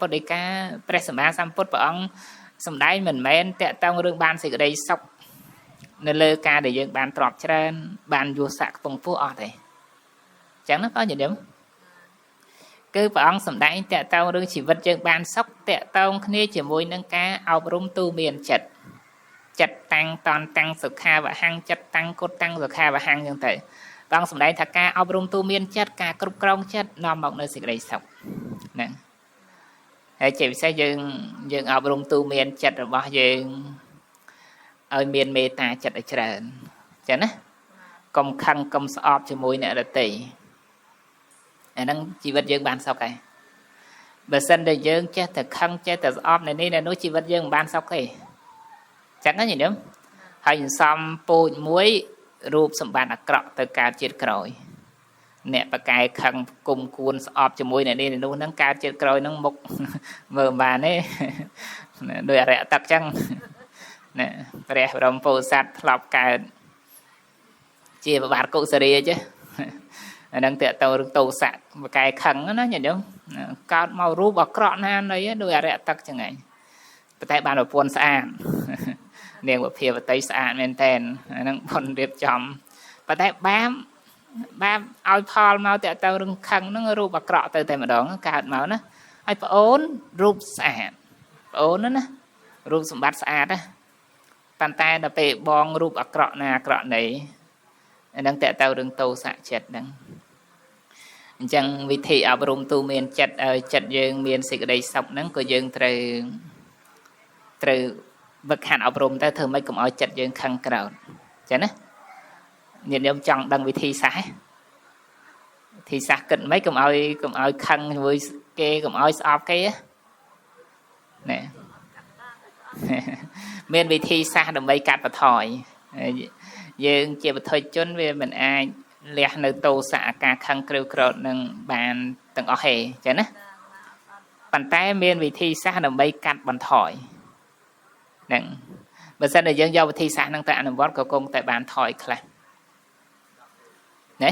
ពុទ្ធដីកាព្រះសម្មាសម្ពុទ្ធព្រះអង្គសម្ដែងមិនមែនតកតងរឿងបានសេចក្តីសុខនៅលើការដែលយើងបានទ្រព្យច្រើនបានយស័កខ្ពង់ពោះអត់ទេអញ្ចឹងណាបងញញឹមគឺព្រះអង្គសម្ដែងតកតងរឿងជីវិតយើងបានសុខតកតងគ្នាជាមួយនឹងការអប់រំទូមានចិត្តតាំងតនតាំងសុខាវហੰចិត្តតាំងគុតតាំងសុខាវហੰអញ្ចឹងទៅព្រះអង្គសម្ដែងថាការអប់រំទូមានចិត្តការគ្រប់គ្រងចិត្តនាំមកនៅសេចក្តីសុខហ្នឹងហើយជាពិសេសយើងអប់រំទូមានចិត្តរបស់យើងឲ្យមានមេត្តាចិត្តឲ្យច្រើនចឹងណាកុំខឹងកុំស្អប់ជាមួយអ្នកដទៃអាហ្នឹងជីវិតយើងបានសុខហើយបើសិនតែយើងចេះតែខឹងចេះតែស្អប់នៅនេះនៅនោះជីវិតយើងមិនបានសុខទេចឹងណាញញឹមហើយសំពោចមួយរូបសម្បត្តិអាក្រក់ទៅកើតជាតិក្រោយអ្នកបកែខឹងគុំគួនស្អប់ជាមួយអ្នកនេះនោះហ្នឹងកើតជាតិក្រោយហ្នឹងមុខមើលបានទេដោយអរិយទឹកចឹងណាព្រះបរមពោធិសត្វធ្លាប់កើតជាប្របាទកុសរាជអាហ្នឹងតើតើរឿងតោសៈបកែខឹងណាញញឹមកើតមករូបអាក្រក់ណានៃដោយអរិយទឹកចឹងឯងតែបានប្រពន្ធស្អាតនាងវិភាវតីស្អាតមែនតែនអាហ្នឹងផុនរៀបចំតែបាបឲ្យផលមកតើទៅរឿងខឹងហ្នឹងរូបអាក្រក់ទៅតែម្ដងកើតមកណាហើយប្អូនរូបស្អាតប្អូនណារូបសម្បត្តិស្អាតណាប៉ុន្តែដល់ពេលបងរូបអាក្រក់ណាអាក្រក់ណីអាហ្នឹងតើទៅរឿងតោសៈចិត្តហ្នឹងអញ្ចឹងវិធីអប់រំទូមានចិត្តឲ្យចិត្តយើងមានសេចក្តីសុខហ្នឹងក៏យើងត្រូវវឹកហាត់អប់រំទៅធ្វើម៉េចកុំឲ្យចិត្តយើងខឹងក្រោធអញ្ចឹងណាញាតិញោមចង់ដឹងវិធីសាស្ត្រគិតមិនកុំឲ្យខឹងជាមួយគេកុំឲ្យស្អប់គេណែមានវិធីសាស្ត្រដើម្បីកាត់បន្ថយយើងជាបុថុជនវាមិនអាចលះនៅតោសៈអាការខឹងក្រៅក្រោធនឹងបានទាំងអស់ទេអញ្ចឹងណាប៉ុន្តែមានវិធីសាស្ត្រដើម្បីកាត់បន្ថយហ្នឹងបើសិនតែយើងយកវិធីសាស្ត្រហ្នឹងទៅអនុវត្តក៏គង់តែបានថយខ្លះណា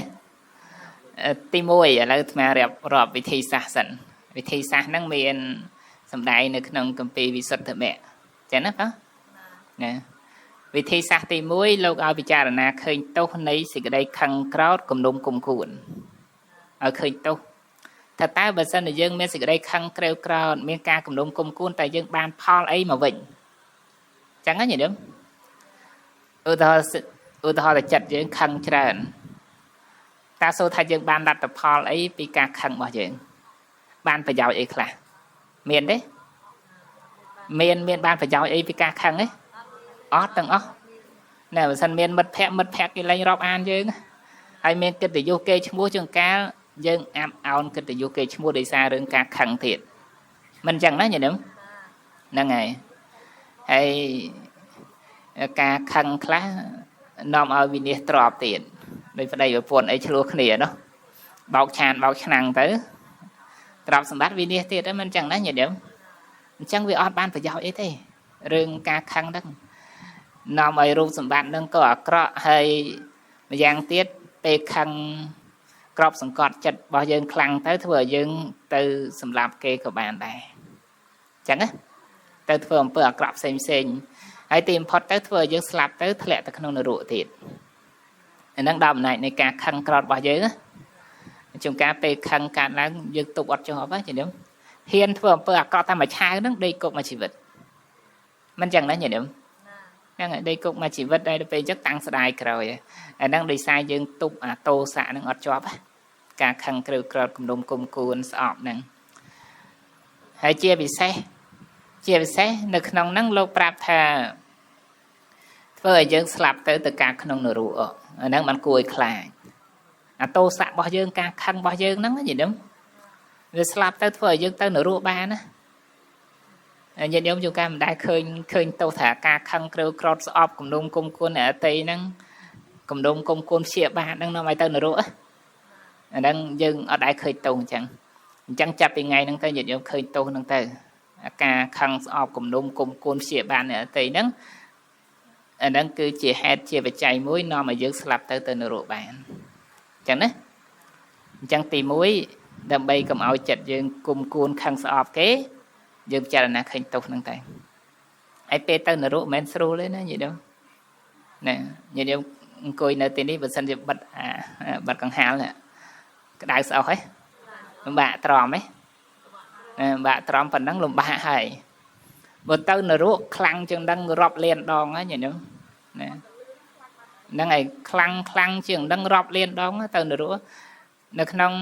ទី1ឥឡូវអាត្មារាប់វិធីសាស្ត្រសិនវិធីសាស្ត្រហ្នឹងមានសម្ដែងនៅក្នុងគម្ពីរវិសុទ្ធិមគ្គចឹងណាបងណាវិធីសាស្ត្រទី1លោកឲ្យពិចារណាឃើញទោសនៃសេចក្តីខឹងក្រោធគំនុំគុំគួនឲ្យឃើញទោសថាតើបើសិនតែយើងមានសេចក្តីខឹងក្រេវក្រោធមានការគំនុំគុំគួនតែយើងបានផលអីមកវិញចឹងណាញញឹមឧទាហរណ៍តែចិត្តយើងខឹងច្រើនតើសូថាយើងបានលទ្ធផលអីពីការខឹងរបស់យើងបានប្រយោជន៍អីខ្លះមានទេមានបានប្រយោជន៍អីពីការខឹងទេអត់ទាំងអស់ណែបើសិនមានមិត្តភ័ក្តិគេលែងរាប់អានយើងហើយមានកិត្តិយសគេឈ្មោះជាងកាលយើងអាប់អោនកិត្តិយសគេឈ្មោះដោយសាររឿងការខឹងទៀតមិនចឹងណាញញឹមហ្នឹងហើយហើយការខឹងខ្លះនាំឲ្យវិនាសទ្រព្យទៀតដោយប្តីប្រពន្ធអីឆ្លោះគ្នានោះបោកឆានបោកឆ្នាំងទៅទ្រព្យសម្បត្តិវិនាសទៀតហ្នឹងមិនចឹងណាញញឹមអញ្ចឹងវាអត់បានប្រយោជន៍អីទេរឿងការខឹងហ្នឹងនាំឲ្យរូបសម្បត្តិហ្នឹងក៏អាក្រក់ហើយម្យ៉ាងទៀតពេលខឹងក្របសង្កត់ចិត្តរបស់យើងខ្លាំងទៅធ្វើឲ្យយើងទៅសម្លាប់គេក៏បានដែរអញ្ចឹងណាទៅធ្វើអំពើអាក្រក់ផ្សេងហើយទីបំផុតទៅធ្វើឲ្យយើងស្លាប់ទៅធ្លាក់ទៅក្នុងនរកទៀតអាហ្នឹងដល់អំណាចនៃការខឹងក្រោធរបស់យើងណាជួនកាលពេលខឹងកើតឡើងយើងទប់អត់ចុះអត់ទេញញឹមហ៊ានធ្វើអំពើអាក្រក់តែមួយឆាវហ្នឹងដេកគុកមួយជីវិតមិនចឹងណាញញឹមហ្នឹងហើយដេកគុកមួយជីវិតដែរទៅពេលចឹងតាំងស្ដាយក្រោយអាហ្នឹងដោយសារយើងទប់អាតោសៈហ្នឹងអត់ជាប់ការខឹងក្រៅក្រោធគំនុំគុំគួនស្អប់ហ្នឹងហើយជាពិសេសនៅក្នុងហ្នឹងលោកប្រាប់ថាធ្វើឲ្យយើងស្លាប់ទៅការក្នុងនរកអាហ្នឹងมันគួរឲ្យខ្លាចអាតោសៈរបស់យើងការខឹងរបស់យើងហ្នឹងញញឹមវាស្លាប់ទៅធ្វើឲ្យយើងទៅនរកបានណាញាតិញោមជួនកាលមិនដែលឃើញទោសថាការខឹងក្រៅក្រោធស្អប់គំនុំគុំគួនអ្នកអតីហ្នឹងគំនុំគុំគួនព្យាបាទហ្នឹងនាំឲ្យទៅនរកអាហ្នឹងយើងអត់ដែលឃើញទោសអញ្ចឹងចាប់ពីថ្ងៃហ្នឹងទៅញាតិញោមឃើញទោសហ្នឹងទៅការខឹងស្អប់គំនុំគុំគួនព្យាបាទអ្នកអតីហ្នឹងអាហ្នឹងគឺជាហេតុជាបច្ច័យមួយនាំឲ្យយើងស្លាប់ទៅនរកបានអញ្ចឹងណាអញ្ចឹងទី1ដើម្បីកុំឲ្យចិត្តយើងគុំគួនខឹងស្អប់គេ យើងពិចារណាឃើញទោសហ្នឹងតែហើយពេលទៅនរកមិនមែនស្រួលទេណាញាតិញោមណាញាតិញោមអង្គុយនៅទីនេះបើសិនជាបិទបិទកង្ហាលក្តៅស្អុះហ៎លំបាកទ្រាំហ៎លំបាកទ្រាំប៉ុណ្ណឹងលំបាកហើយបើទៅនរកខ្លាំងជាងដឹងរាប់លានដងហើយញាតិញោមណាហ្នឹងហើយខ្លាំងជាងដឹងរាប់លានដងទៅនរកនៅក្នុង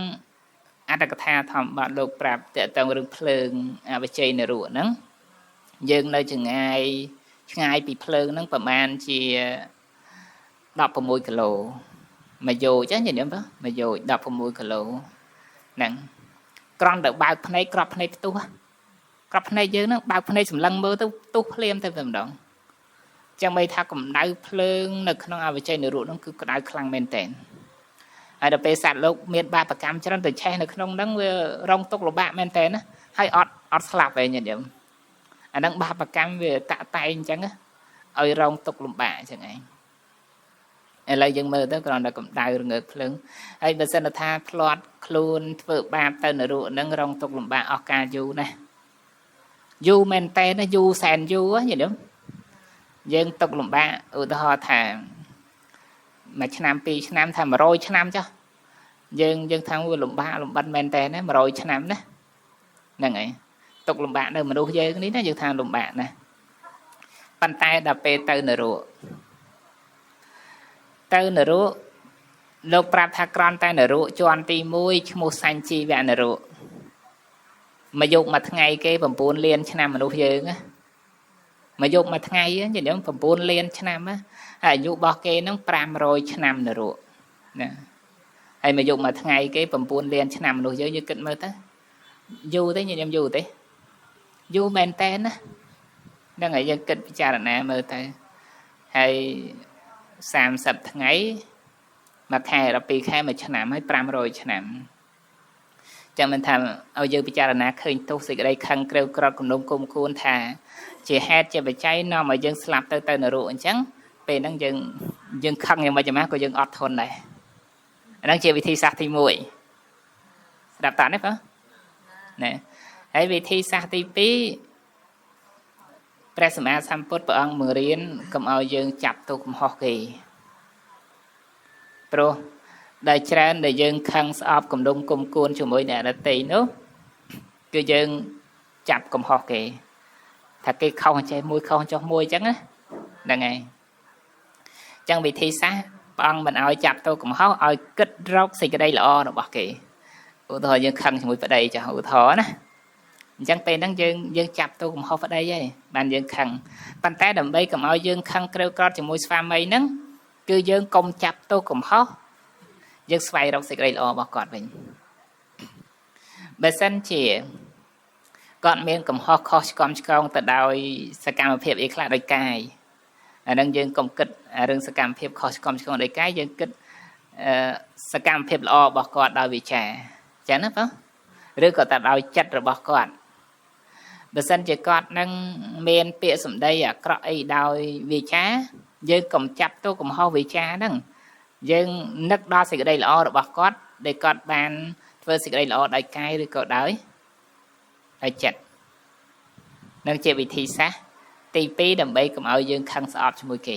អត្តកថាធម្មបាទលោកប្រាប់តើតើរឿងភ្លើងអបជ័យនរកហ្នឹងយើងនៅឆ្ងាយពីភ្លើងហ្នឹងប្រហែលជា16គីឡូមួយយោជញាតិញោមមួយយោជ16គីឡូហ្នឹងក្រំតែបើកភ្នែកក្របភ្នែកផ្ទុះក្របភ្នែកយើងហ្នឹងបើកភ្នែកសម្លឹងមើលទៅផ្ទុះភ្លាមទៅតែម្ដងចឹងបីថាកម្ដៅភ្លើងនៅក្នុងអវជ័យនរកហ្នឹងគឺក្ដៅខ្លាំងមែនតើហើយដល់ពេលសត្វលោកមានបាបកម្មច្រើនទៅឆេះនៅក្នុងហ្នឹងវារងទុក្ខលំបាកមែនតើណាហើយអត់ស្លាប់ទេញាតិញោមអាហ្នឹងបាបកម្មវាតាក់តែងអញ្ចឹងឲ្យរងទុក្ខលំបាកអញ្ចឹងឯងឥឡូវយើងមើលទៅគ្រាន់តែកម្ដៅរងើកភ្លើងហើយបើសិនថាផ្លាត់ខ្លួនធ្វើបាបទៅនរកហ្នឹងរងទុក្ខលំបាកអស់កាលយូរណាស់យូរមែនតើណាយូរសែនយូរញាតិញោមយើងទុក្ខលំបាកឧទាហរណ៍ថា1ឆ្នាំ2ឆ្នាំថា100ឆ្នាំចុះយើងថាវាលំបាកលំបិនមែនតើណា100ឆ្នាំណាហ្នឹងហើយទុក្ខលំបាកនៅមនុស្សយើងនេះណាយើងថាលំបាកណាប៉ុន្តែដល់ពេលទៅនរកលោកប្រាប់ថាក្រំតែនរកជាន់ទី1ឈ្មោះសញ្ជីវៈនរកមកយកមួយថ្ងៃគេ9លានឆ្នាំមនុស្សយើងណាមកយកមួយថ្ងៃញាតិញោម9លានឆ្នាំណាហើយអាយុរបស់គេហ្នឹង500ឆ្នាំនរកណាហើយមកយកមួយថ្ងៃគេ9លានឆ្នាំមនុស្សយើងគិតមើលទៅយូរទេញាតិញោមយូរទេយូរមែនតើណាហ្នឹងហើយយើងគិតពិចារណាមើលទៅហើយ30ថ្ងៃមួយខែ12ខែមួយឆ្នាំហើយ500ឆ្នាំចាំមិនថាឲ្យយើងពិចារណាឃើញទោសសេចក្តីខឹងក្រេវក្រត់គំនុំគុំគួនថាជាហេតុជាបច្ច័យនាំឲ្យយើងស្លាប់ទៅនរកអញ្ចឹងពេលហ្នឹងយើងខឹងយ៉ាងម៉េចក៏យើងអត់ធន់ដែរអាហ្នឹងជាវិធីសាស្ត្រទី1ស្ដាប់តានេះបងណែហើយវិធីសាស្ត្រទី2ព្រះសម្មាសម្ពុទ្ធព្រះអង្គបង្រៀនកុំឲ្យយើងចាប់ទោសកំហុសគេព្រោះដែលច្រើនដែលយើងខឹងស្អប់គំនុំគុំគួនជាមួយអ្នកដទៃនោះគឺយើងចាប់កំហុសគេថាគេខុសចេះមួយខុសចុះមួយអញ្ចឹងណាហ្នឹងហើយអញ្ចឹងវិធីសាស្ត្រព្រះអង្គមិនឲ្យចាប់ទោសកំហុសឲ្យគិតរកសេចក្តីល្អរបស់គេឧទាហរណ៍យើងខឹងជាមួយប្តីចាឧទាហរណ៍ណាអញ្ចឹងពេលហ្នឹងយើងចាប់ទោសកំហុសប្តីហើយបានយើងខឹងប៉ុន្តែដើម្បីកុំឲ្យយើងខឹងក្រេវក្រត់ជាមួយស្វាមីហ្នឹងគឺយើងកុំចាប់ទោសកំហុសយើងស្វែងរកសេចក្តីល្អរបស់គាត់វិញបើសិនជាគាត់មានកំហុសខុសឆ្គំឆ្គងទៅដោយសកម្មភាពអីខ្លះដោយកាយអានឹងយើងកុំគិតរឿងសកម្មភាពខុសឆ្គំឆ្គងដោយកាយយើងគិតសកម្មភាពល្អរបស់គាត់ដោយវាចាចឹងណាបងឬក៏តែដោយចិត្តរបស់គាត់បើសិនជាគាត់នឹងមានពាក្យសម្ដីអាក្រក់អីដោយវាចាយើងកុំចាប់ទោសកំហុសវាចាហ្នឹងយើងនឹកដល់សេចក្តីល្អរបស់គាត់ដែលគាត់បានធ្វើសេចក្តីល្អដោយកាយឬក៏ដោយចិត្តនឹងជាវិធីសាស្ត្រទី2ដើម្បីកុំឲ្យយើងខឹងស្អប់ជាមួយគេ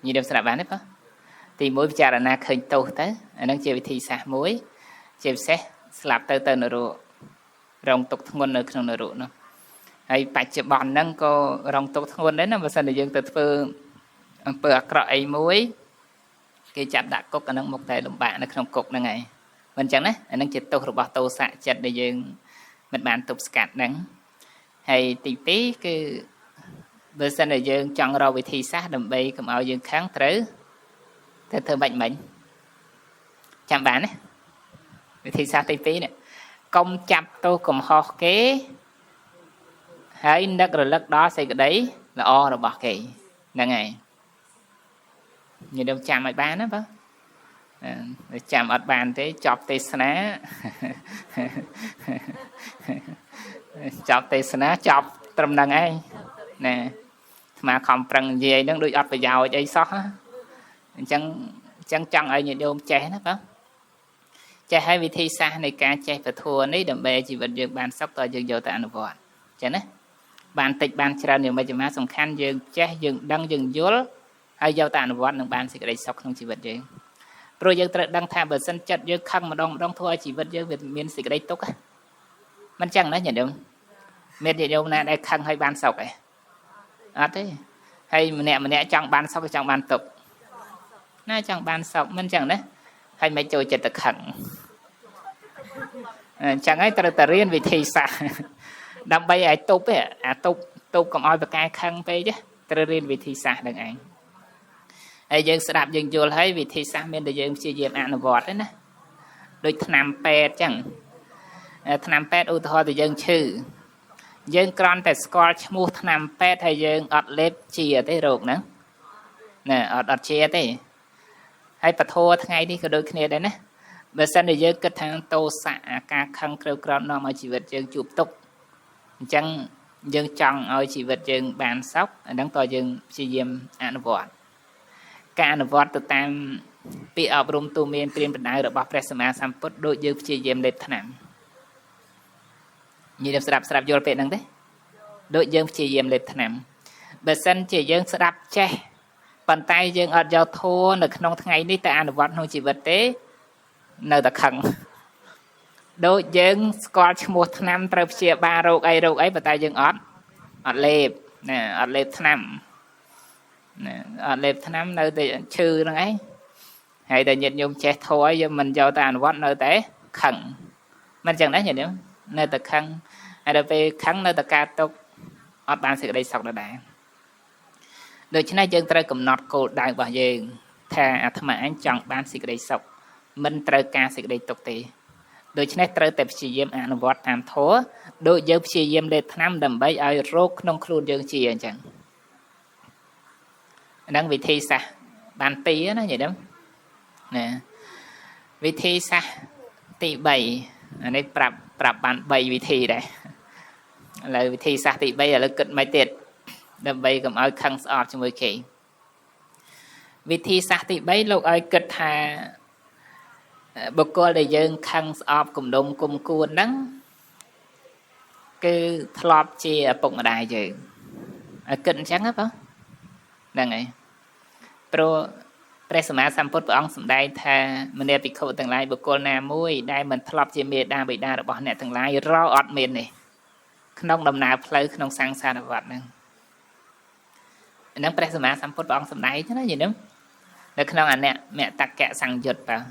ញីដល់ស្រាប់បានទេបងទី1ពិចារណាឃើញទោសទៅអានឹងជាវិធីសាស្ត្រមួយជាពិសេសស្លាប់ទៅនរករងទុក្ខធ្ងន់នៅក្នុងនរកនោះហើយបច្ចុប្បន្នហ្នឹងក៏រងទុក្ខធ្ងន់ដែរណាបើសិនជាយើងទៅធ្វើអំពើអាក្រក់អីមួយគេចាប់ដាក់គុកអានឹងមកតែលំបាកនៅក្នុងគុកហ្នឹងហើយមិនអញ្ចឹងណាអានឹងជាទោសរបស់ទោសៈចិត្តដែលយើងមិនបានទប់ស្កាត់ហ្នឹងហើយទី2គឺបើសិនជាយើងចង់រកវិធីសាស្ត្រដើម្បីកុំឲ្យយើងខឹងត្រូវតែធ្វើបាច់មិញចាំបានណាវិធីសាស្ត្រទី2នេះកុំចាប់ទោសកំហុសគេហើយនឹករលឹកដល់សេចក្តីល្អរបស់គេហ្នឹងហើយញ៉ឹមចាំឲ្យបានណាបងចាំអត់បានទេចប់ទេសនាចប់ទេសនាចប់ត្រឹមហ្នឹងឯងណាស្មាខំប្រឹងនិយាយហ្នឹងដូចអត់ប្រយោជន៍អីសោះអញ្ចឹងចង់ឲ្យញាតិញោមចេះណាបង ចេះឲ្យវិធីសាស្ត្រនៃការចេះពធនេះដើម្បីជីវិតយើងបានសុខតើយើងយកទៅអនុវត្តចឹងណាបានតិចបានច្រើនយ៉ាងម៉េចមកសំខាន់យើងចេះយើងដឹងយើងយល់ហើយយកទៅអនុវត្តនឹងបានសេចក្តីសុខក្នុងជីវិតយើងព្រោះយើងត្រូវដឹងថាបើសិនចិត្តយើងខឹងម្ដងធ្វើឲ្យជីវិតយើងវាមានសេចក្តីទុក្ខមិនចឹងណាញាតិញោមមានញាតិញោមណាដែលខឹងឲ្យបានសុខទេអត់ទេហើយម្នាក់ចង់បានសុខចង់បានទុក្ខណាចង់បានសុខមិនចឹងណាហើយមិនចូលចិត្តតែខឹងអញ្ចឹងហើយត្រូវតែរៀនវិធីសាស្ត្រដើម្បីឲ្យទប់អាទប់កុំឲ្យប្រកែខឹងពេកត្រូវរៀនវិធីសាស្ត្រនឹងឯងហើយយើងស្ដាប់យើងយល់ហើយវិធីសាស្ត្រមានតែយើងព្យាយាមអនុវត្តទេណាដូចថ្នាំពេទ្យចឹងថ្នាំពេទ្យឧទាហរណ៍ទៅយើងឈឺយើងគ្រាន់តែស្គាល់ឈ្មោះថ្នាំពេទ្យហើយយើងអត់លេបជាទេរោគហ្នឹងណាអត់ជាទេហើយពធថ្ងៃនេះក៏ដូចគ្នាដែរណាបើសិនជាយើងគិតថាតោសៈអាការខឹងក្រៅក្រោតនាំឲ្យជីវិតយើងជួបទុក្ខអញ្ចឹងយើងចង់ឲ្យជីវិតយើងបានសុខអាហ្នឹងតើយើងព្យាយាមអនុវត្តការអនុវត្តទៅតាមពាក្យអប់រំទូមានព្រានបណ្ដៅរបស់ព្រះសម្មាសម្ពុទ្ធដូចយើងព្យាយាមលេបថ្នាំញីស្ដាប់យល់ពេលហ្នឹងទេដូចយើងព្យាយាមលេបថ្នាំបើសិនជាយើងស្ដាប់ចេះប៉ុន្តែយើងអត់យកធម៌នៅក្នុងថ្ងៃនេះតែអនុវត្តក្នុងជីវិតទេនៅតែខឹងដូចយើងស្គាល់ឈ្មោះថ្នាំត្រូវព្យាបាលរោគអីប៉ុន្តែយើងអត់លេបណាអត់លេបថ្នាំណាអត់លេបថ្នាំនៅតែឈឺហ្នឹងឯងហើយតែញាតិញោមចេះធម៌យើងមិនយកទៅអនុវត្តនៅតែខឹងមិនចឹងដែរញាតិញោមនៅតែខឹងហើយដល់ពេលខឹងនៅតែកើតទុក្ខអត់បានសេចក្តីសុខដែរដូច្នេះយើងត្រូវកំណត់គោលដៅរបស់យើងថាអាត្មាអញចង់បានសេចក្តីសុខមិនត្រូវការសេចក្តីទុក្ខទេដូច្នេះត្រូវតែព្យាយាមអនុវត្តតាមធម៌ដូចយើងព្យាយាមលេបថ្នាំដើម្បីឲ្យរោគក្នុងខ្លួនយើងជាអញ្ចឹងហ្នឹងវិធីសាស្ត្របានពីរណាញាតិញោមណាវិធីសាស្ត្រទី3អានេះប្រាប់បាន3វិធីដែរឥឡូវវិធីសាស្ត្រទី3ឥឡូវគិតមិនទៀតដើម្បីកុំឲ្យខឹងស្អប់ជាមួយគេវិធីសាស្ត្រទី3លោកឲ្យគិតថាបុគ្គលដែលយើងខឹងស្អប់គំនុំគុំគួនហ្នឹងគឺធ្លាប់ជាឪពុកម្ដាយយើងឲ្យគិតអញ្ចឹងហ៎បងហ្នឹងហើយព្រោះព្រះសម្មាសម្ពុទ្ធព្រះអង្គសម្ដែងថាមនាភិក្ខុទាំងឡាយបុគ្គលណាមួយដែលមិនធ្លាប់ជាមេដាបិតារបស់អ្នកទាំងឡាយរកអត់មាននេះក្នុងដំណើរផ្លូវក្នុងសង្សារវដ្តហ្នឹងព្រះសម្មាសម្ពុទ្ធព្រះអង្គសម្ដែងណាយីនឹមនៅក្នុងអនិមតកៈសង្យុត្តបាទ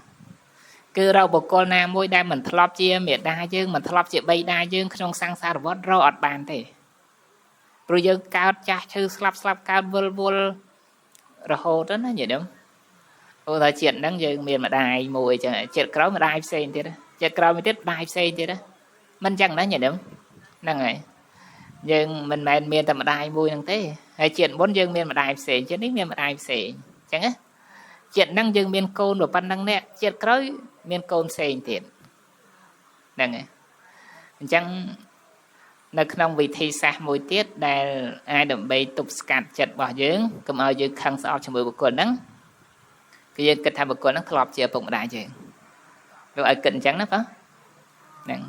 គឺរកបុគ្គលណាមួយដែលមិនធ្លាប់ជាមេដាយើងមិនធ្លាប់ជាបិតាយើងក្នុងសង្សារវដ្តរកអត់បានទេព្រោះយើងកើតចាស់ឈឺស្លាប់កើតវិលរហូតណាយីនឹមអូថាជាតិហ្នឹងយើងមានម្ដាយមួយចឹងជាតិក្រោយម្ដាយផ្សេងទៀតជាតិក្រោយមួយទៀតម្ដាយផ្សេងទៀតមិនចឹងណាយីនឹមហ្នឹងហើយយើងមិនមែនមានតែម្ដាយមួយហ្នឹងទេហើយជាតិមុនយើងមានម្ដាយផ្សេងជាតិនេះមានម្ដាយផ្សេងអញ្ចឹងណាជាតិហ្នឹងយើងមានកូនប៉ុណ្ណឹងនេះជាតិក្រោយមានកូនផ្សេងទៀតហ្នឹងហើយអញ្ចឹងនៅក្នុងវិធីសាស្ត្រមួយទៀតដែលអាចដើម្បីទប់ស្កាត់ចិត្តរបស់យើងកុំឲ្យយើងខឹងស្អប់ជាមួយបុគ្គលហ្នឹងគឺយើងគិតថាបុគ្គលហ្នឹងធ្លាប់ជាឪពុកម្ដាយយើងលោកឲ្យគិតអញ្ចឹងណាបងហ្នឹង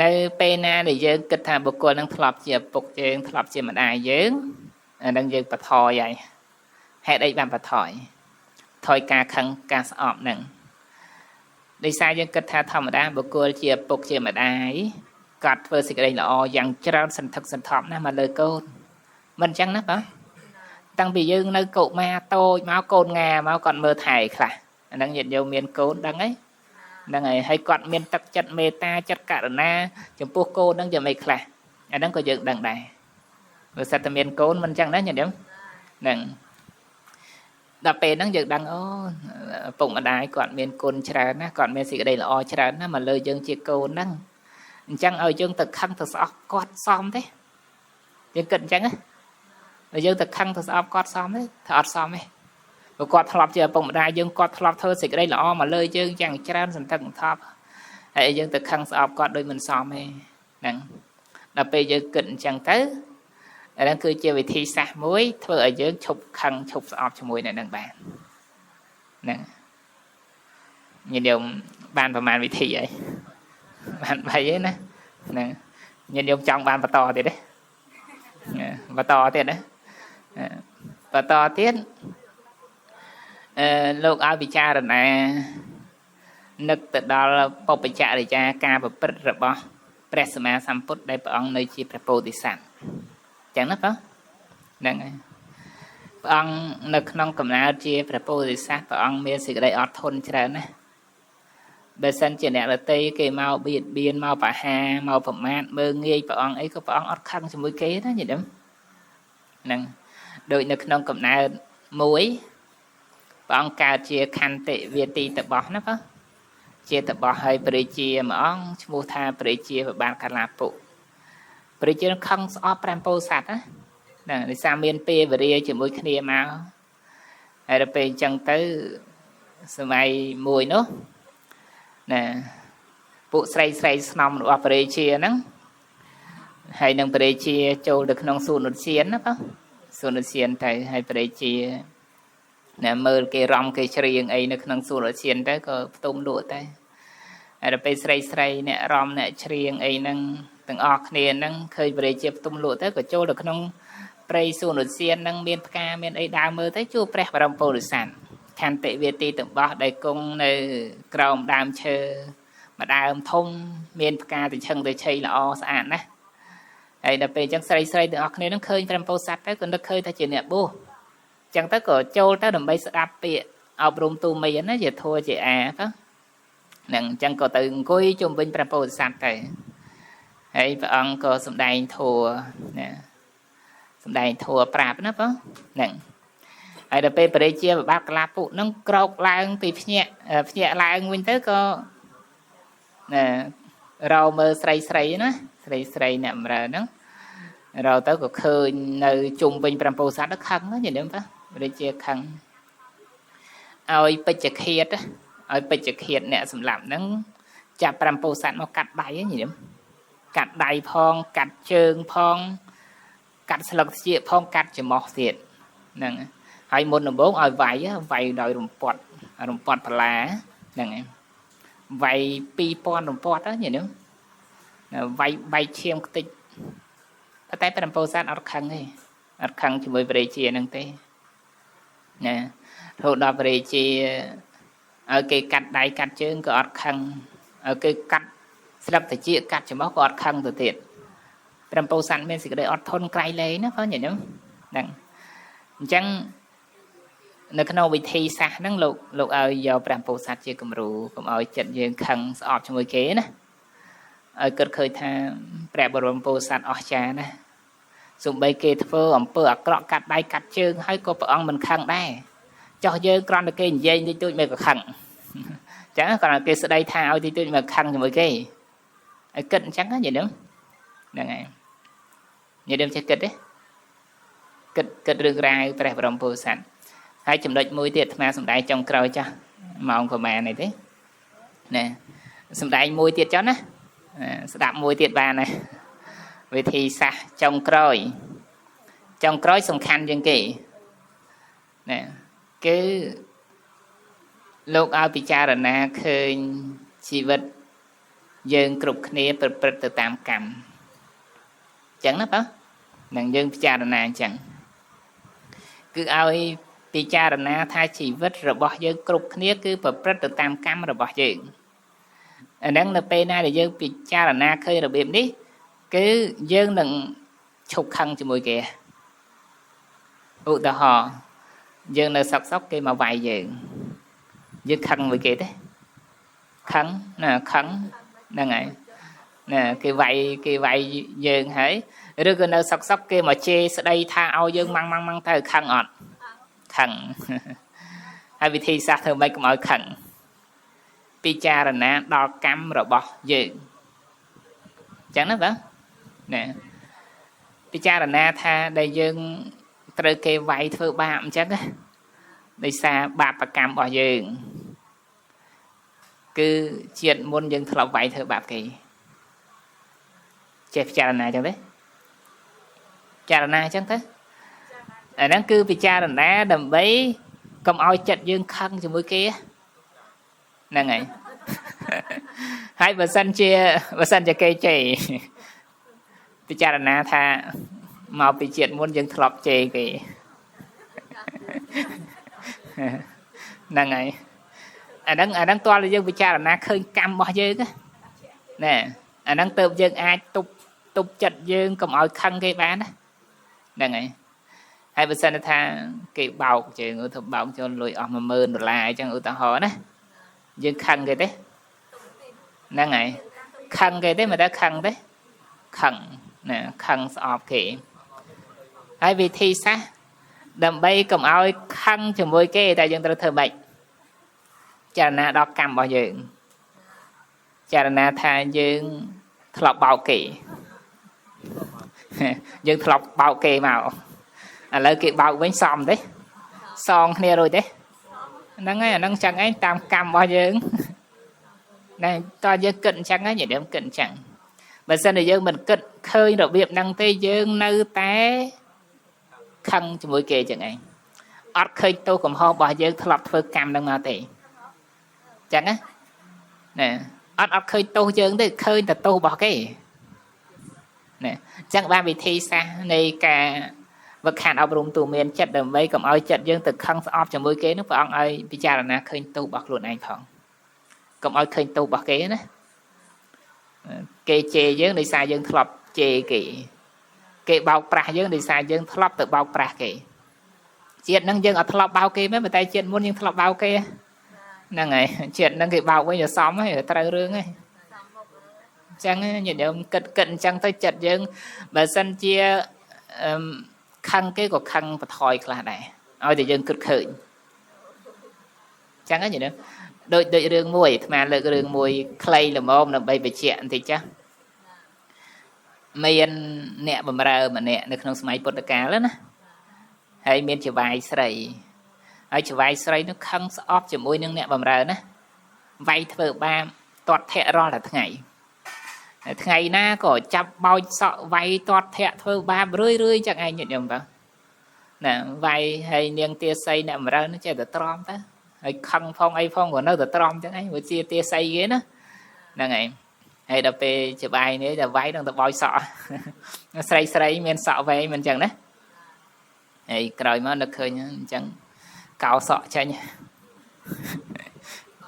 នៅពេលណាដែលយើងគិតថាបុគ្គលនឹងធ្លាប់ជាឪពុកយើងធ្លាប់ជាម្ដាយយើងអានឹងយើងបន្ថយហើយហេតុអីបានបន្ថយការខឹងការស្អប់ហ្នឹងដោយសារយើងគិតថាធម្មតាបុគ្គលជាឪពុកជាម្ដាយគាត់ធ្វើសេចក្តីល្អយ៉ាងច្រើនសន្ធឹកសន្ធាប់ណាស់មកលើកូនមិនអញ្ចឹងណាបងតាំងពីយើងនៅកុមារតូចមកកូនងាមកគាត់មើលថែខ្លះអាហ្នឹងញាតិញោមមានកូនដឹងហើយហ្នឹងហើយគាត់មានទឹកចិត្តមេត្តាចិត្តករុណាចំពោះកូនហ្នឹងយ៉ាងម៉េចខ្លះអាហ្នឹងក៏យើងដឹងដែរបើសិនតែមានកូនមិនអញ្ចឹងណាញាតិញោមហ្នឹងដល់ពេលហ្នឹងយើងដឹងអូឪពុកម្ដាយគាត់មានគុណច្រើនណាគាត់មានសេចក្តីល្អច្រើនណាមកលើយើងជាកូនហ្នឹងអញ្ចឹងឲ្យយើងទៅខឹងទៅស្អប់គាត់សមទេយើងគិតអញ្ចឹងណាបើយើងទៅខឹងទៅស្អប់គាត់សមទេថាអត់សមទេព្រោះគាត់ធ្លាប់ជាឪពុកម្ដាយយើងគាត់ធ្លាប់ធ្វើសេចក្តីល្អមកលើយើងយ៉ាងច្រើនសន្ធឹកសន្ធាប់ហើយយើងទៅខឹងស្អប់គាត់ដូចមិនសមទេហ្នឹងដល់ពេលយើងគិតអញ្ចឹងទៅអាហ្នឹងគឺជាវិធីសាស្ត្រមួយធ្វើឲ្យយើងឈប់ខឹងឈប់ស្អប់ជាមួយអ្នកនឹងបានហ្នឹងញាតិញោម banប្រមាណវិធីអីបាន3ឯណាហ្នឹងញាតិញោមចង់បានបន្តទៀតទេបន្តទៀតណាបន្តទៀតលោកឲ្យពិចារណានឹកទៅដល់បព្វជរិយាការប្រព្រឹត្តរបស់ព្រះសម្មាសម្ពុទ្ធដែលព្រះអង្គនៅជាព្រះពោធិសត្វចឹងណាបងហ្នឹងហើយព្រះអង្គនៅក្នុងកំណើតជាព្រះពោធិសត្វព្រះអង្គមានសេចក្តីអត់ធន់ច្រើនណាស់បើសិនជាអ្នកដតីគេមកបៀតបៀនមកបហាមកប្រមាថមើងងាយព្រះអង្គអីក៏ព្រះអង្គអត់ខឹងជាមួយគេណាញាតិញោមហ្នឹងដូចនៅក្នុងកំណើតមួយព្រះអង្គកើតជាខន្តិវាទីតបោះណាបងជាតបោះឲ្យព្រះជាមួយអង្គឈ្មោះថាព្រះជាបបាទកាឡាពុព្រះជាខឹងស្អប់5ពោធិសត្វណាដោយសារមានពេលវេលាជាមួយគ្នាមកហើយដល់ពេលអញ្ចឹងទៅសម័យមួយនោះណាពួកស្រីស្នំរបស់ព្រះរាជាហ្នឹងហើយនឹងព្រះរាជាចូលទៅក្នុងសួនឧទ្យានណាបងសួនឧទ្យានទៅហើយព្រះរាជាណាមើលគេរំគេច្រៀងអីនៅក្នុងសួនឧទ្យានទៅក៏ផ្ទុំលក់ទៅហើយដល់ពេលស្រីអ្នករំអ្នកច្រៀងអីហ្នឹងទាំងអស់គ្នាហ្នឹងឃើញព្រះរាជាផ្ទុំលក់ទៅក៏ចូលទៅក្នុងព្រៃសួនឧទ្យានហ្នឹងមានផ្កាមានអីដើរមើលទៅជួបព្រះបរមពុទ្ធិស័ក្តិខន្តិវាទីទាំងបោះដែលគង់នៅក្រោមដើមឈើមួយដើមធំមានផ្កាទៅឆឹងទៅឆៃល្អស្អាតណាស់ហើយដល់ពេលអញ្ចឹងស្រីទាំងអស់គ្នាហ្នឹងឃើញព្រះពោធិសត្វទៅក៏នឹកឃើញថាជាអ្នកបួសអញ្ចឹងទៅក៏ចូលទៅដើម្បីស្ដាប់ពាក្យអប់រំទូមីណាជាធัวជាអាហ្នឹងហ្នឹងអញ្ចឹងក៏ទៅអង្គុយជុំវិញព្រះពោធិសត្វទៅហើយព្រះអង្គក៏សម្ដែងធัวណាសម្ដែងធัวប្រាប់ណាបងហ្នឹងហើយដល់ពេលព្រះរាជាបបាទកាឡាពុហ្នឹងក្រោកឡើងពីភ្ញាក់ឡើងវិញទៅក៏ណារោមើលស្រីណាស្រីអ្នកបម្រើហ្នឹងរោទៅក៏ឃើញនៅជុំវិញព្រះពោធិសត្វខឹងណាញ៉ឹមបងព្រះរាជាខឹងឲ្យពេជ្ជឃាតអ្នកសម្លាប់ហ្នឹងចាប់ព្រះពោធិសត្វមកកាត់ដៃញ៉ឹមកាត់ដៃផងកាត់ជើងផងកាត់ស្លឹកជាផងកាត់ច្រមុះទៀតហ្នឹងហើយមុនដំបូងឲ្យវាយដោយរំពាត់បន្លាហ្នឹងឯងវាយ2000រំពាត់ហ្នឹងញ៉ឹមវាយបែកឈាមខ្ទេចតែព្រះពោធិសត្វអត់ខឹងទេអត់ខឹងជាមួយព្រះរាជាហ្នឹងទេណារហូតដល់ព្រះរាជាឲ្យគេកាត់ដៃកាត់ជើងក៏អត់ខឹងឲ្យគេកាត់ស្លឹកត្រចៀកកាត់ច្រមុះក៏អត់ខឹងទៅទៀតព្រះពោធិសត្វមានសេចក្តីអត់ធន់ក្រៃលែងណាបងញ៉ឹមហ្នឹងអញ្ចឹងនៅក្នុងវិធីសាស្ត្រហ្នឹងលោកឲ្យយកព្រះពោធិសត្វជាគំរូកុំឲ្យចិត្តយើងខឹងស្អប់ជាមួយគេណាឲ្យគិតឃើញថាព្រះបរមពោធិសត្វអស្ចារ្យណាសូម្បីគេធ្វើអំពើអាក្រក់កាត់ដៃកាត់ជើងហើយក៏ព្រះអង្គមិនខឹងដែរចោះយើងគ្រាន់តែគេនិយាយតិចតួចមិនក៏ខឹងអញ្ចឹងគ្រាន់តែគេស្ដីថាឲ្យតិចតួចមិនខឹងជាមួយគេឲ្យគិតអញ្ចឹងណាយល់ហ្នឹងហើយយល់ចេះគិតទេគិតរឿងរ៉ាវព្រះបរមពោធិសត្វហើយចំណុចមួយទៀតអាត្មាសំដែងចុងក្រោយចាស់ម៉ោងប្រហែលនេះទេណាសំដែងមួយទៀតចុះណាស្ដាប់មួយទៀតបានណាវិធីសាស្ត្រចុងក្រោយសំខាន់ជាងគេណាគឺលោកឲ្យពិចារណាឃើញជីវិតយើងគ្រប់គ្នាប្រព្រឹត្តទៅតាមកម្មអញ្ចឹងណាបងនឹងយើងពិចារណាអញ្ចឹងគឺឲ្យពិចារណាថាជីវិតរបស់យើងគ្រប់គ្នាគឺប្រព្រឹត្តទៅតាមកម្មរបស់យើងអាហ្នឹងនៅពេលណាដែលយើងពិចារណាឃើញរបៀបនេះគឺយើងនឹងឈប់ខឹងជាមួយគេឧទាហរណ៍យើងនៅសុកគេមកវាយយើងខឹងមួយគេទេខឹងហ្នឹងហើយណាគេវាយយើងហើយឬក៏នៅសុកគេមកជេរស្ដីថាឲ្យយើងម៉ាំងទៅខឹងអត់ខឹងហើយវិធីសាស្ត្រធ្វើម៉េចកុំឲ្យខឹងពិចារណាដល់កម្មរបស់យើងអញ្ចឹងណាបងណាពិចារណាថាដែលយើងត្រូវគេវាយធ្វើបាបអញ្ចឹងណាដោយសារបាបកម្មរបស់យើងគឺជាតិមុនយើងធ្លាប់វាយធ្វើបាបគេចេះពិចារណាអញ្ចឹងទេពិចារណាអញ្ចឹងទៅអាហ្នឹងគឺពិចារណាដើម្បីកុំឲ្យចិត្តយើងខឹងជាមួយគេហ្នឹងហើយ ហើយបើសិនជាគេជេរពិចារណាថាមកពីជាតិមុនយើងធ្លាប់ជេរគេហ្នឹងហើយអាហ្នឹងតើយើងពិចារណាឃើញកម្មរបស់យើងណាអាហ្នឹងទៅយើងអាចទប់ចិត្តយើងកុំឲ្យខឹងគេបានណាហ្នឹងហើយហើយបើសិនថាគេបោកជើងទៅបោកចូលលុយអស់$10000អញ្ចឹងឧទាហរណ៍ណាយើងខឹងគេទេហ្នឹងហើយខឹងគេទេមិនដែរខឹងទេខឹងណាខឹងស្អប់គេហើយវិធីសាស្ត្រដើម្បីកុំឲ្យខឹងជាមួយគេតែយើងត្រូវធ្វើម៉េចចរណាដល់កម្មរបស់យើងចរណាថាយើងធ្លាប់បោកគេយើងធ្លាប់បោកគេមកឥឡូវគេបោកវិញសមទេសងគ្នារួចទេហ្នឹងហើយអាហ្នឹងចឹងឯងតាមកម្មរបស់យើងតែតើយើងគិតអញ្ចឹងហ្នឹងញាតិញោមគិតអញ្ចឹងបើសិនតែយើងមិនគិតឃើញរបៀបហ្នឹងទេយើងនៅតែខឹងជាមួយគេចឹងឯងអត់ឃើញទោសកំហុសរបស់យើងធ្លាប់ធ្វើកម្មហ្នឹងមកទេចឹងណាអត់ឃើញទោសយើងទេឃើញតែទោសរបស់គេណាចឹងបានវិធីសាស្ត្រនៃការវឹកហាត់អប់រំទូមានចិត្តដើម្បីកុំឲ្យចិត្តយើងទៅខឹងស្អប់ជាមួយគេនោះព្រះអង្គឲ្យពិចារណាឃើញទោសរបស់ខ្លួនឯងផងកុំឲ្យឃើញទោសរបស់គេណាគេជេរយើងដោយសារយើងធ្លាប់ជេរគេបោកប្រាស់យើងដោយសារយើងធ្លាប់ទៅបោកប្រាស់គេជាតិហ្នឹងយើងអត់ធ្លាប់បោកគេមែនតែជាតិមុនយើងធ្លាប់បោកគេហ្នឹងហើយជាតិហ្នឹងគេបោកវិញទៅសមហើយត្រូវរឿងហើយអញ្ចឹងញាតិញោមគិតអញ្ចឹងទៅចិត្តយើងបើសិនជាខឹងគេក៏ខឹងបន្ថយខ្លះដែរឲ្យតែយើងគិតឃើញអញ្ចឹងញាតិញោមដូចរឿងមួយអាត្មាលើករឿងមួយខ្លីល្មមដើម្បីបញ្ជាក់បន្តិចចាស់មានអ្នកបម្រើម្នាក់នៅក្នុងសម័យពុទ្ធកាលណាហើយមានចវាយស្រីហើយចវាយស្រីនោះខឹងស្អប់ជាមួយនឹងអ្នកបម្រើណាវាយធ្វើបាបទាត់ធាក់រាល់តែថ្ងៃណាក៏ចាប់បោចសក់វាយទាត់ធាក់ធ្វើបាបរឿយចឹងឯងញាតិញោមតើណាវាយហើយនាងទាសីអ្នកបម្រើនោះចេះតែទ្រាំតើហើយខឹងផងអីផងក៏នៅតែទ្រាំចឹងឯងវាជាទាសីគេណាហ្នឹងឯងហើយដល់ពេលច្បាយនេះតែវាយនឹងទៅបោចសក់ស្រីមានសក់វែងមិនចឹងណាហើយក្រោយមកនឹកឃើញអញ្ចឹងកោសក់ចេញ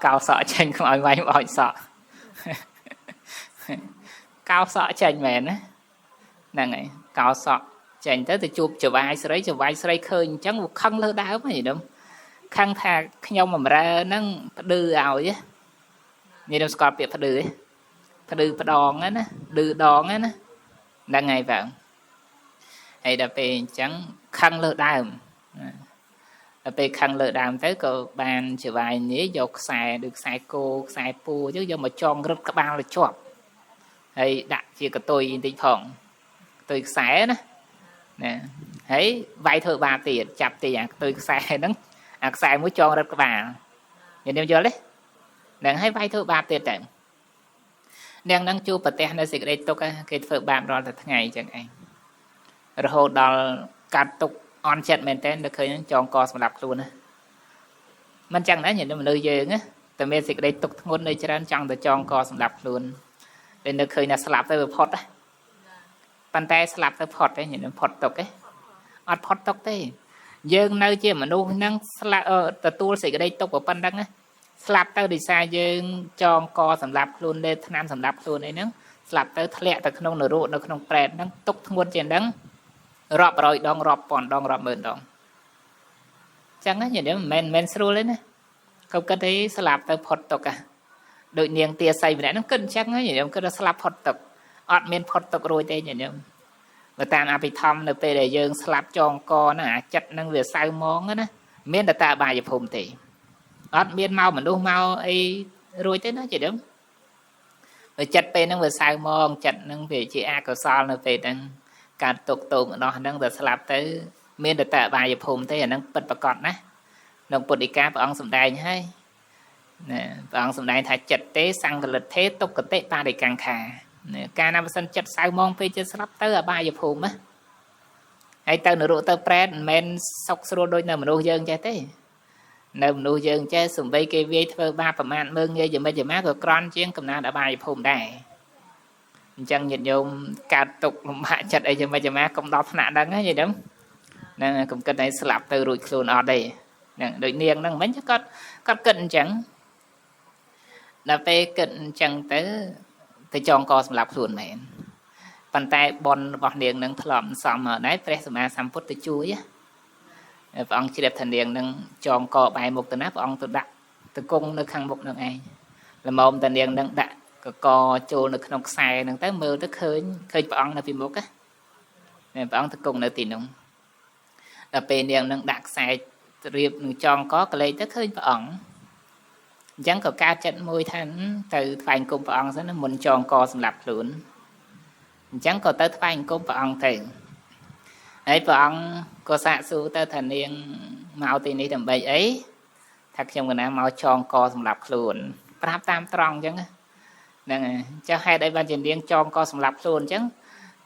កោសក់ចេញកុំឲ្យវាយបោចសក់កោសក់ចេញមែនណាហ្នឹងហើយកោសក់ចេញទៅជួបចវាយស្រីឃើញអញ្ចឹងវាខឹងលើដើមហីដល់ខឹងថាខ្ញុំបម្រើហ្នឹងផ្ដឺឲ្យនេះខ្ញុំស្គាល់ពាក្យផ្ដឺផ្ដឺផ្ដងណាឌឺដងណាហ្នឹងហើយបងហើយដល់ពេលអញ្ចឹងខឹងលើដើមដល់ពេលខឹងលើដើមទៅក៏បានចវាយនេះយកខ្សែដូចខ្សែគោខ្សែពូអញ្ចឹងយកមកចងរឹតក្បាលឲ្យជាប់ហើយដាក់ជាកតុយបន្តិចផងកតុយខ្សែណាហើយវាយធ្វើបាបទៀតចាប់ទីអាកតុយខ្សែហ្នឹងអាខ្សែមួយចងរឹតក្បាលញញឹមយល់ទេហ្នឹងហើយវាយធ្វើបាបទៀតតែនាងហ្នឹងជួបប្រទះនៅសេចក្តីទុក្ខគេធ្វើបាបរាល់តែថ្ងៃអញ្ចឹងឯងរហូតដល់កាត់ទុក្ខអន់ចិត្តមែនតើដល់ឃើញចងកសម្រាប់ខ្លួនណាមិនចឹងដែរញញឹមមនុស្សយើងណាតែមានសេចក្តីទុក្ខធ្ងន់នៅច្រើនចង់តែចងកសម្រាប់ខ្លួនតែនៅឃើញថាស្លាប់ទៅវាផុតណាប៉ុន្តែស្លាប់ទៅផុតទេញញឹមផុតទុក្ខទេអត់ផុតទុក្ខទេយើងនៅជាមនុស្សហ្នឹងស្លាប់ទទួលសេចក្តីទុក្ខប៉ុណ្ណឹងណាស្លាប់ទៅដោយសារយើងចងកសម្រាប់ខ្លួនលេបថ្នាំសម្រាប់ខ្លួនអីហ្នឹងស្លាប់ទៅធ្លាក់ទៅក្នុងនរកនៅក្នុងប្រេតហ្នឹងទុក្ខធ្ងន់ជាងហ្នឹងរាប់រយដងរាប់ពាន់ដងរាប់ម៉ឺនដងចឹងណាញញឹមមិនមែនស្រួលទេណាកុំគិតទេស្លាប់ទៅផុតទុក្ខដូចនាងទាសីម្នាក់ហ្នឹងគិតអញ្ចឹងញញឹមគិតថាស្លាប់ផុតទុក្ខអត់មានផុតទុក្ខរួចទេញញឹមបើតាមអភិធម្មនៅពេលដែលយើងស្លាប់ចងកហ្នឹងអាចិត្តហ្នឹងវាសៅមងណាមានតែអបាយភូមិទេអត់មានមកមនុស្សមកអីរួចទេណាញញឹមបើចិត្តពេលហ្នឹងវាសៅមងចិត្តហ្នឹងវាជាអកុសលនៅពេលហ្នឹងការទុកទោកម្ដោះហ្នឹងតែស្លាប់ទៅមានតែអបាយភូមិទេអាហ្នឹងពិតប្រាកដណាក្នុងពុទ្ធដីកាព្រះអង្គសម្ដែងហើយណាព្រះអង្គសម្ដែងថាចិត្តទេសង្កលិទ្ធេទុក្ខតិបរិកង្ខាការណាបើសិនចិត្តសៅមងពេលចិត្តស្លាប់ទៅអបាយភូមិណាហើយទៅនរកទៅប្រែតមិនមែនសុខស្រួលដូចនៅមនុស្សយើងចេះទេ នៅមនុស្សយើងចេះសំបីគេវាយធ្វើបាបប្រមាថមើងងាយយ៉ាងម៉េចយ៉ាងម៉ាក៏ក្រន់ជាងកំណើតអបាយភូមិដែរអញ្ចឹងញាតិញោមកើតទុកលំបាកចិត្តអីយ៉ាងម៉េចយ៉ាងម៉ាកុំដល់ថ្នាក់ហ្នឹងណាញាតិញោមហ្នឹងកុំគិតឲ្យស្លាប់ទៅរួចខ្លួនអត់ទេហ្នឹងដូចនាងហ្នឹងមិញគាត់គិតអញ្ចឹងដល់ពេលគិតអញ្ចឹងទៅចងកសម្រាប់ខ្លួនមែនប៉ុន្តែបនរបស់នាងនឹងធ្លាប់សំមកដែរព្រះសម្មាសម្ពុទ្ធទៅជួយព្រះអង្គជ្រាបថានាងនឹងចងកបែរមុខទៅណាព្រះអង្គទៅដាក់ទៅគង់នៅខាងមុខនឹងឯងល្មមតានាងនឹងដាក់កចូលនៅក្នុងខ្សែហ្នឹងទៅមើលទៅឃើញព្រះអង្គនៅពីមុខណាព្រះអង្គទៅគង់នៅទីនោះដល់ពេលនាងនឹងដាក់ខ្សែរៀបនឹងចងកកលេចទៅឃើញព្រះអង្គអញ្ចឹងក៏កើតចិត្តមួយថាទៅថ្វាយអង្គមព្រះអង្គសិនណាមុនចងកសម្រាប់ខ្លួនអញ្ចឹងក៏ទៅថ្វាយអង្គមព្រះអង្គទៅហើយព្រះអង្គក៏សាកសួរទៅថានាងមកទីនេះដើម្បីអីថាខ្ញុំកណាមកចងកសម្រាប់ខ្លួនប្រាប់តាមត្រង់អញ្ចឹងហ្នឹងហើយចុះហេតុអីបានជានាងចងកសម្រាប់ខ្លួនអញ្ចឹង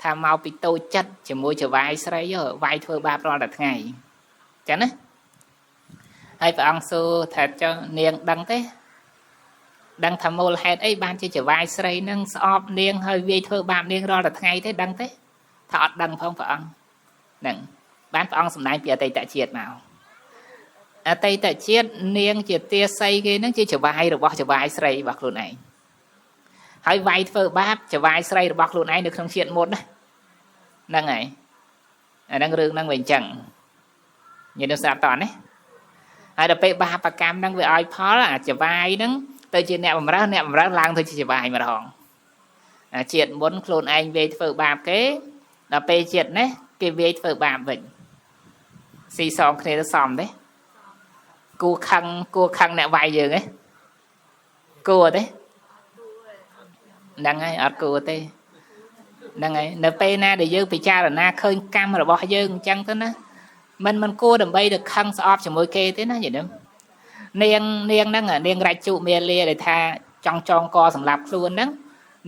ថាមកពីតូចចិត្តជាមួយចវាយស្រីវាយធ្វើបាបរាល់តែថ្ងៃអញ្ចឹងណាហើយព្រះអង្គសួរថាចុះនាងដឹងទេដឹងថាមូលហេតុអីបានជាចវាយស្រីនឹងស្អប់នាងហើយវាយធ្វើបាបនាងរាល់តែថ្ងៃទេដឹងទេថាអត់ដឹងផងព្រះអង្គហ្នឹងបានព្រះអង្គសម្ដែងពីអតីតជាតិមកអតីតជាតិនាងជាទាស័យគេហ្នឹងជាចវាយរបស់ចវាយស្រីរបស់ខ្លួនឯងហើយវាយធ្វើបាបចវាយស្រីរបស់ខ្លួនឯងនៅក្នុងជាតិមុនណាហ្នឹងហើយអាហ្នឹងរឿងហ្នឹងវាអញ្ចឹងញាតិនឹងស្ដាប់តោះណាហើយដល់ពេលបាបកម្មហ្នឹងវាឲ្យផលអាចវាយហ្នឹងទៅជាអ្នកបំរើឡើងទៅជាចវាយម្ដងជាតិមុនខ្លួនឯងវាយធ្វើបាបគេដល់ពេលជាតិនេះគេវាយធ្វើបាបវិញស៊ីសងគ្នាទៅសមទេគួរខឹងអ្នកវាយយើងឯងគួរទេហ្នឹងហើយអត់គួរទេហ្នឹងហើយនៅពេលណាដែលយើងពិចារណាឃើញកម្មរបស់យើងអញ្ចឹងទៅណាមិនគួរដើម្បីទៅខឹងស្អប់ជាមួយគេទេណាយល់ទេនាងហ្នឹងនាងរាជជុមេលាដែលថាចង់ចងកសម្រាប់ខ្លួនហ្នឹង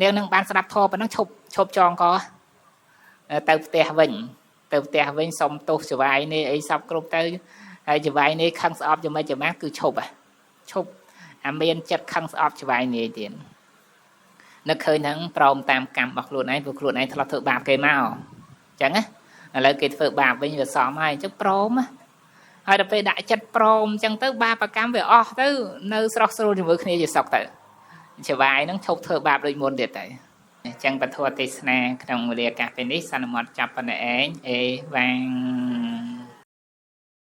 នាងនឹងបានស្ដាប់ធម៌ប៉ុណ្ណឹងឈប់ចងកទៅផ្ទះវិញសុំទោសចវាយនេះអីសពគ្រប់ទៅហើយចវាយនេះខឹងស្អប់យ៉ាងម៉េចយ៉ាងម៉ាគឺឈប់អាមានចិត្តខឹងស្អប់ចវាយនេះទៀតនឹកឃើញហ្នឹងព្រមតាមកម្មរបស់ខ្លួនឯងព្រោះខ្លួនឯងធ្លាប់ធ្វើបាបគេមកអញ្ចឹងណាឥឡូវគេធ្វើបាបវិញវាសមហើយអញ្ចឹងព្រមហើយដល់ពេលដាក់ចិត្តព្រមអញ្ចឹងទៅបាបកម្មវាអស់ទៅនៅស្រស់ស្រួលជាមួយគ្នាជាសុខទៅចវាយហ្នឹងឈប់ធ្វើបាបដូចមុនទៀតទៅអញ្ចឹងពធទេសនាក្នុងវេលាឱកាសពេលនេះសន្មតចាប់ប៉ុណ្ណេះឯងអេវ៉ាំង